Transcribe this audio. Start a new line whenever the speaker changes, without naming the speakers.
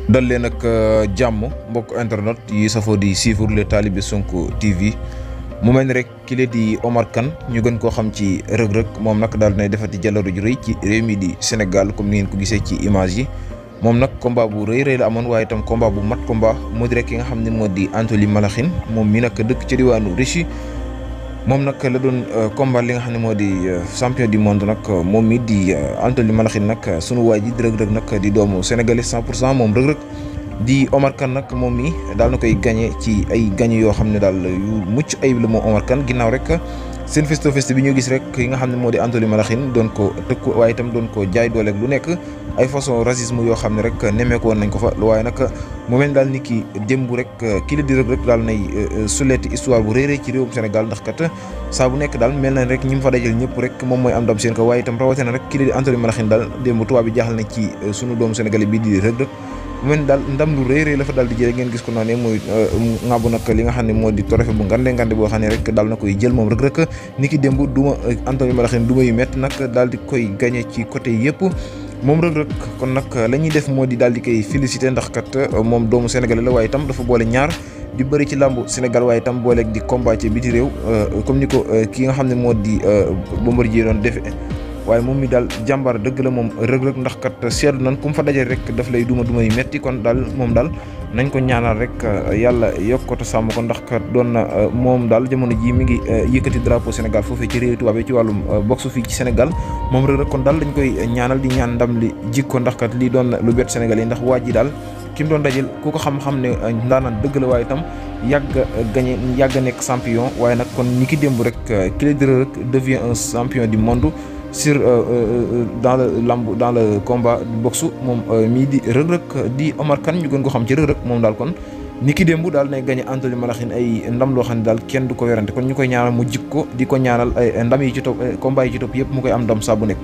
dal leen ak jàmm mbokk internet yi safoo di suivre le Talibé Sonko TV mu mel ni rek ki la di Omar Kane ñu gën koo xam ci rëg-rëg moom nag daal dinay defati jàllaro ju rëy ci réew mi di Sénégal comme ni ngeen ko gisee ci image yi moom nag combat bu rëy la amoon waaye itam combat bu mat combat moo di rek ki nga xam ne moo di Anthony Malakhin moom mi nag dëkk ca diwaanu Russie moom nag la doon combat li nga xam ne moo di champion du monde nag moom mi di Anthony Malakhin nag sunu waay ji di rëg-rëg nag di doomu sénégalais 100% moom rëg-rëg di Omar Kane nag moom mi daal na koy gagné ci ay gagné yoo xam ne daal yu mucc ayib la moom Omar Kane ginnaaw rek seen face to face bi ñu gis rek yi nga xam ne moo di Anthony Malakhin doon ko tëkku waaye itam doon ko jaay dooleeg lu nekk ay façon racisme yoo xam ne rek nemmeeku woon nañ ko fa waaye nag mu mel daal ni ki démb rek kii la di rëg-rëg daal nay suleeti histoire bu réeré ci réewum Sénégal ndax kat saa bu nekk daal mel na rek ñi mu fa dajal ñëpp rek moom mooy am ndam seen ko waaye itam rawatina rek kii la di Anthony Malakhin daal démb tubaab bi jaaxal na ci sunu doomu sénégalais bii di rëg-rëg mu mel daal ndam lu rëy la fa daal di jëlee ngeen gis ko noonu muy ŋàbbu nag li nga xam ne moo di trophée bu ngande boo xam ne rek daal na koy jël moom rëg-rëg ni ki démb duma Anthony Malakhin duma yu métti nag daal di koy gagné ci côté yëpp moom rëg-rëg kon nag la ñuy def moo di daal di koy félicité ndax kat moom doomu sénégalais la waaye itam dafa boole ñaar di bëri ci làmbu Sénégal waaye itam booleeg di combat ci biti réew comme ni ko ki nga xam ne moo di Bombardier doon defe waaye moom mi daal jàmbaar dëgg la moom rëg-rëg ndax kat seetlu nan ku mu fa dajee rek daf lay duma yu metti kon daal moom daal nañ ko ñaanal rek yàlla yokk ko te sàmm ko ndax kat doon na moom daal jamono ji mi ngi yëkkati drapeau Sénégal foofee ci réew tubaab yi ci wàllum boxe fii ci Sénégal moom rëg-rëg kon daal dañ koy ñaanal di ñaan ndam li jikko ndax kat lii doon lu bett Sénégal yi ndax waa ji daal ki mu doon dajel ku ko xam-xam ne ndaanaan dëgg la waaye itam yàgg nekk champion waaye nag kon ni ki démb rek ki la di rëg-rëg devient un champion du monde sur dans le combat boxe moom mii di rëg-rëg di Omar Kane ñu gën ko xam ci rëg-rëg moom daal kon ni ki démb daal nay gagné Anthony Malakhin ay ndam loo xam ne daal kenn du ko werante kon ñu koy ñaanal mu jikko di ko ñaanal ay ndam yi ci topp combat yi ci topp yëpp mu koy am ndam saa bu nekk